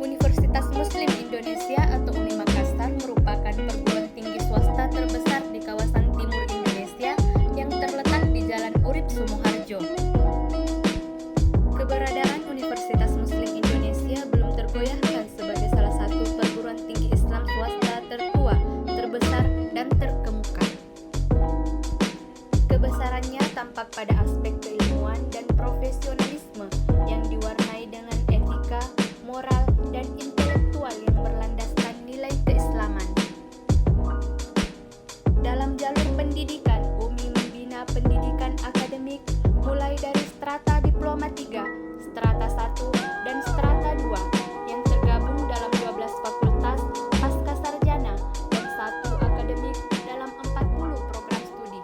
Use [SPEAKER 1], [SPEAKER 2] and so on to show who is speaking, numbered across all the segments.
[SPEAKER 1] Universitas Muslim Indonesia atau UNI Makassar merupakan perguruan tinggi swasta terbesar di kawasan timur Indonesia yang terletak di Jalan Urip Sumoharjo. Keberadaan Universitas Muslim Indonesia belum tergoyahkan sebagai salah satu perguruan tinggi Islam swasta tertua, terbesar, dan terkemuka. Kebesarannya tampak pada aspek keilmuan dan profesionalisme yang diwarnai dengan etika, moral, dan intelektual yang berlandaskan nilai keislaman. Dalam jalur pendidikan, UMI membina pendidikan akademik mulai dari strata diploma 3, strata 1, dan strata 2 yang tergabung dalam 12 fakultas pasca sarjana dan 1 akademik dalam 40 program studi.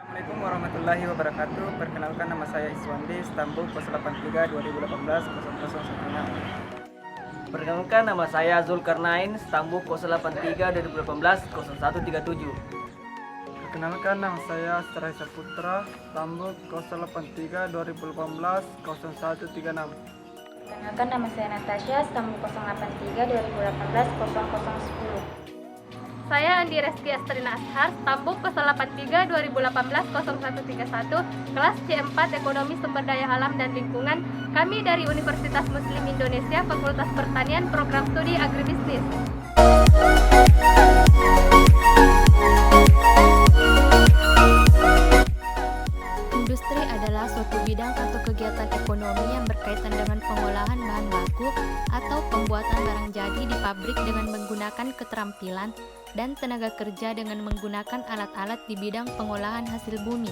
[SPEAKER 2] Assalamualaikum warahmatullahi wabarakatuh. Perkenalkan, nama saya Iswandi, Stambul 083 2018 0016.
[SPEAKER 3] Perkenalkan, nama saya Zulkarnain, Stambul 083 2018 0137.
[SPEAKER 2] Perkenalkan, nama saya Serai Saputra, Stambul 083 2018 0136.
[SPEAKER 4] Perkenalkan, nama saya Natasha, Stambul 083 2018 0010.
[SPEAKER 1] Saya Andi Reski Astrina Ashar, Stambul 083 2018 0131, kelas C4 Ekonomi Sumber Daya Alam dan Lingkungan. Kami dari Universitas Muslim Indonesia, Fakultas Pertanian, Program Studi Agribisnis. Industri adalah suatu bidang atau kegiatan ekonomi yang berkaitan dengan pengolahan bahan baku atau pembuatan barang jadi di pabrik dengan menggunakan keterampilan dan tenaga kerja dengan menggunakan alat-alat di bidang pengolahan hasil bumi.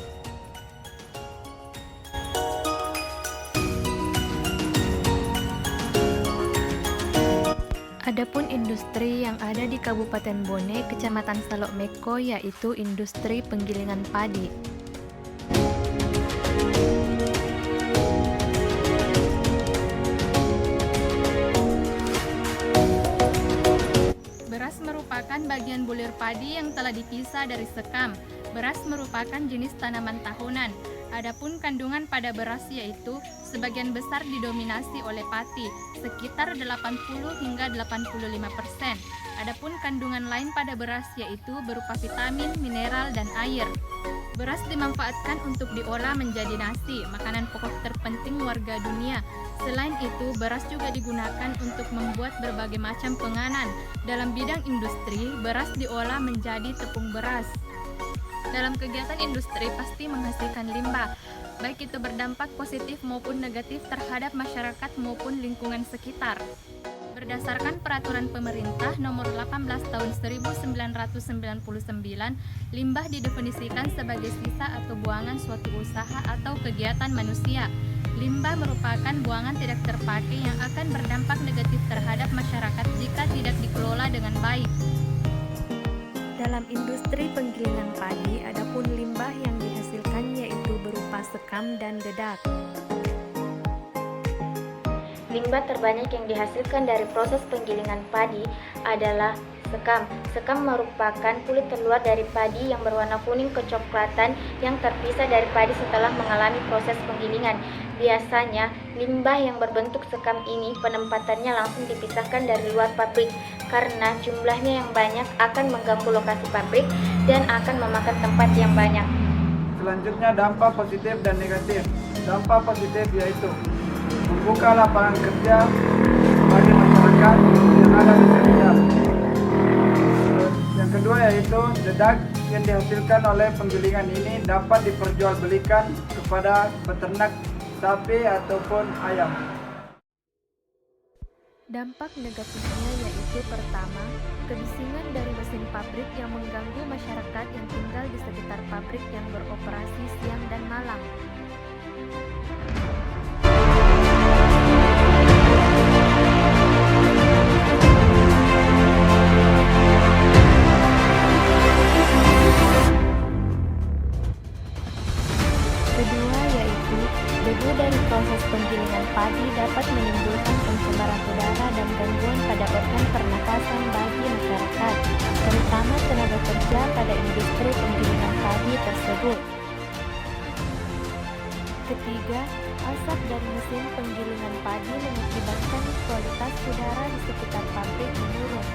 [SPEAKER 1] Adapun industri yang ada di Kabupaten Bone, Kecamatan Salok Meko, yaitu industri penggilingan padi. Beras merupakan bagian bulir padi yang telah dipisah dari sekam. Beras merupakan jenis tanaman tahunan. Adapun kandungan pada beras yaitu sebagian besar didominasi oleh pati, sekitar 80 hingga 85%. Adapun kandungan lain pada beras yaitu berupa vitamin, mineral, dan air. Beras dimanfaatkan untuk diolah menjadi nasi, makanan pokok terpenting warga dunia. Selain itu, beras juga digunakan untuk membuat berbagai macam penganan. Dalam bidang industri, beras diolah menjadi tepung beras. Dalam kegiatan industri pasti menghasilkan limbah, baik itu berdampak positif maupun negatif terhadap masyarakat maupun lingkungan sekitar. Berdasarkan Peraturan Pemerintah Nomor 18 Tahun 1999, limbah didefinisikan sebagai sisa atau buangan suatu usaha atau kegiatan manusia. Limbah merupakan buangan tidak terpakai yang akan berdampak negatif terhadap masyarakat jika tidak dikelola dengan baik. Dalam industri penggilingan padi, adapun limbah yang dihasilkan yaitu berupa sekam dan dedak.
[SPEAKER 4] Limbah terbanyak yang dihasilkan dari proses penggilingan padi adalah sekam. Sekam merupakan kulit terluar dari padi yang berwarna kuning kecoklatan yang terpisah dari padi setelah mengalami proses penggilingan. Biasanya, limbah yang berbentuk sekam ini penempatannya langsung dipisahkan dari luar pabrik karena jumlahnya yang banyak akan mengganggu lokasi pabrik dan akan memakan tempat yang banyak.
[SPEAKER 2] Selanjutnya dampak positif dan negatif. Dampak positif yaitu membuka lapangan kerja bagi masyarakat yang ada di sekitar. Yang kedua yaitu dedak yang dihasilkan oleh penggilingan ini dapat diperjualbelikan kepada peternak sapi ataupun ayam.
[SPEAKER 1] Dampak negatifnya yaitu pertama, kebisingan dari mesin pabrik yang mengganggu masyarakat yang tinggal di sekitar pabrik yang beroperasi siang dan malam. Kedua yaitu, debu dari proses penggilingan padi dapat menimbulkan pencemaran udara dan gangguan pada organ pernapasan bagi masyarakat, terutama tenaga kerja pada industri penggilingan padi tersebut. Ketiga, asap dari mesin penggilingan padi mengakibatkan kualitas udara di sekitar pabrik menurun.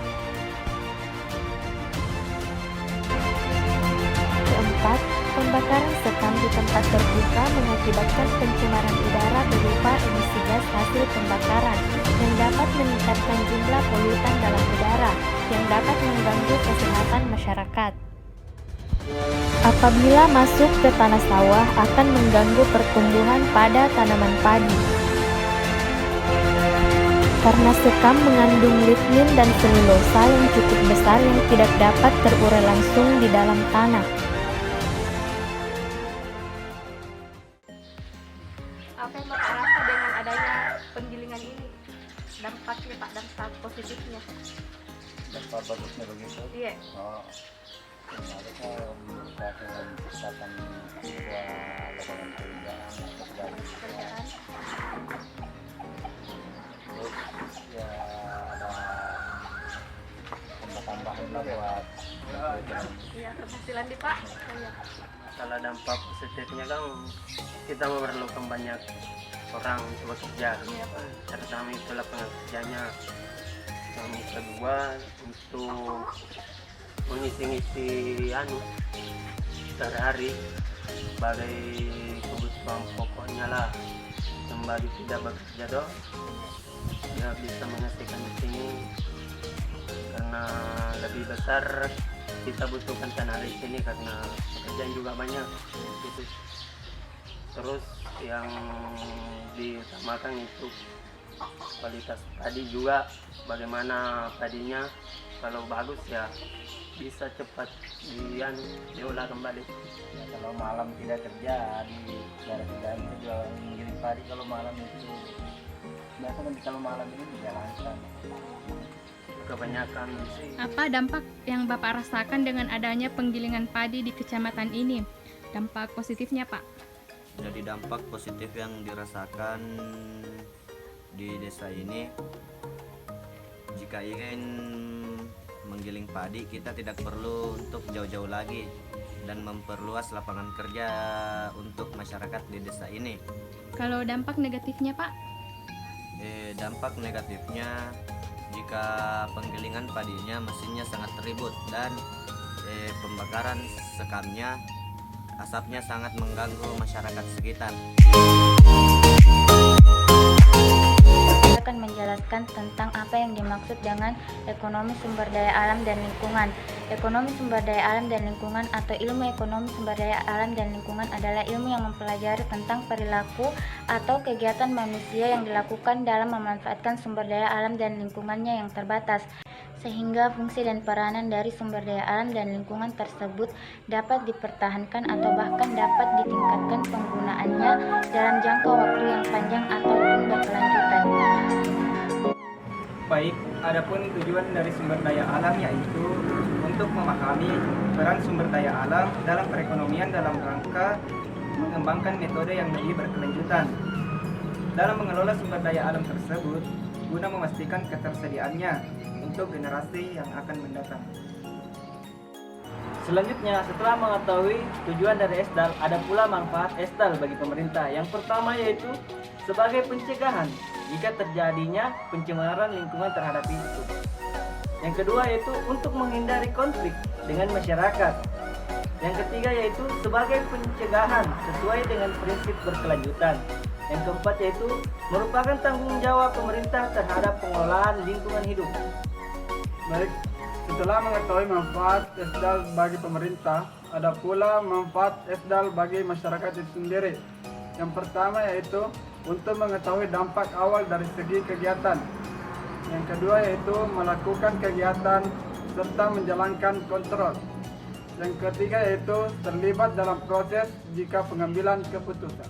[SPEAKER 1] Keempat, pembakaran sekam di tempat terbuka mengakibatkan pencemaran udara berupa emisi gas hasil pembakaran yang dapat meningkatkan jumlah polutan dalam udara yang dapat mengganggu kesehatan masyarakat. Apabila masuk ke tanah sawah akan mengganggu pertumbuhan pada tanaman padi. Karena sekam mengandung lignin dan selulosa yang cukup besar yang tidak dapat terurai langsung di dalam tanah. Apa yang Bapak rasa dengan adanya penggilingan ini? Dampaknya Pak, dampak positifnya.
[SPEAKER 5] Dampak bagusnya begitu.
[SPEAKER 1] Iya.
[SPEAKER 5] Oh, harusnya membuka kesempatan sebuah lapangan pekerjaan untuk bagi
[SPEAKER 1] Pekerjaan.
[SPEAKER 5] terus ya ada tambah-tambahan lah buat
[SPEAKER 1] Iya, keberhasilan di Pak. Iya.
[SPEAKER 3] Kalau dampak positifnya kan kita memerlukan banyak orang untuk bekerja,
[SPEAKER 1] Iya, Pak.
[SPEAKER 3] terutama itu lapangan kerjanya. Yang kedua untuk mengisi-ngisi sehari-hari sebagai kebutuhan pokoknya lah. Kembali tidak bekerja dong, dia bisa menghasilkan di sini karena lebih besar kita butuhkan tanah di sini karena pekerjaan juga banyak gitu. Terus yang diutamakan itu kualitas padi juga, bagaimana padinya kalau bagus ya bisa cepat diolah kembali.
[SPEAKER 5] ya, kalau malam tidak kerja di daerah kerjaan jual menggiling padi kalau malam itu biasa kan kalau malam ini dijalankan.
[SPEAKER 3] Kebanyakan sih
[SPEAKER 1] Apa dampak yang Bapak rasakan dengan adanya penggilingan padi di kecamatan ini? Dampak positifnya, Pak?
[SPEAKER 6] Jadi dampak positif yang dirasakan di desa ini, jika ingin menggiling padi kita tidak perlu untuk jauh-jauh lagi dan memperluas lapangan kerja untuk masyarakat di desa ini.
[SPEAKER 1] Kalau dampak negatifnya, Pak?
[SPEAKER 6] Dampak negatifnya, jika penggilingan padinya mesinnya sangat ribut dan pembakaran sekamnya, asapnya sangat mengganggu masyarakat sekitar.
[SPEAKER 4] Akan menjelaskan tentang apa yang dimaksud dengan ekonomi sumber daya alam dan lingkungan. Ekonomi sumber daya alam dan lingkungan atau ilmu ekonomi sumber daya alam dan lingkungan adalah ilmu yang mempelajari tentang perilaku atau kegiatan manusia yang dilakukan dalam memanfaatkan sumber daya alam dan lingkungannya yang terbatas, sehingga fungsi dan peranan dari sumber daya alam dan lingkungan tersebut dapat dipertahankan atau bahkan dapat ditingkatkan penggunaannya dalam jangka waktu yang panjang ataupun berkelanjutan.
[SPEAKER 2] Baik, adapun tujuan dari sumber daya alam yaitu untuk memahami peran sumber daya alam dalam perekonomian dalam rangka mengembangkan metode yang lebih berkelanjutan. Dalam mengelola sumber daya alam tersebut, guna memastikan ketersediaannya untuk generasi yang akan mendatang.
[SPEAKER 3] Selanjutnya, setelah mengetahui tujuan dari ESDAL, ada pula manfaat ESDAL bagi pemerintah. Yang pertama yaitu sebagai pencegahan jika terjadinya pencemaran lingkungan terhadap itu. Yang kedua yaitu untuk menghindari konflik dengan masyarakat. Yang ketiga yaitu sebagai pencegahan sesuai dengan prinsip berkelanjutan. Yang keempat yaitu merupakan tanggung jawab pemerintah terhadap pengelolaan lingkungan hidup.
[SPEAKER 7] Baik, setelah mengetahui manfaat ESDAL bagi pemerintah, ada pula manfaat ESDAL bagi masyarakat itu sendiri. Yang pertama yaitu untuk mengetahui dampak awal dari segi kegiatan. Yang kedua yaitu melakukan kegiatan serta menjalankan kontrol. Yang ketiga yaitu terlibat dalam proses jika pengambilan keputusan.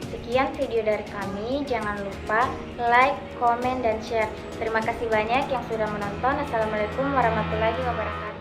[SPEAKER 4] Sekian video dari kami, jangan lupa like, komen, dan share. Terima kasih banyak yang sudah menonton. Assalamualaikum warahmatullahi wabarakatuh.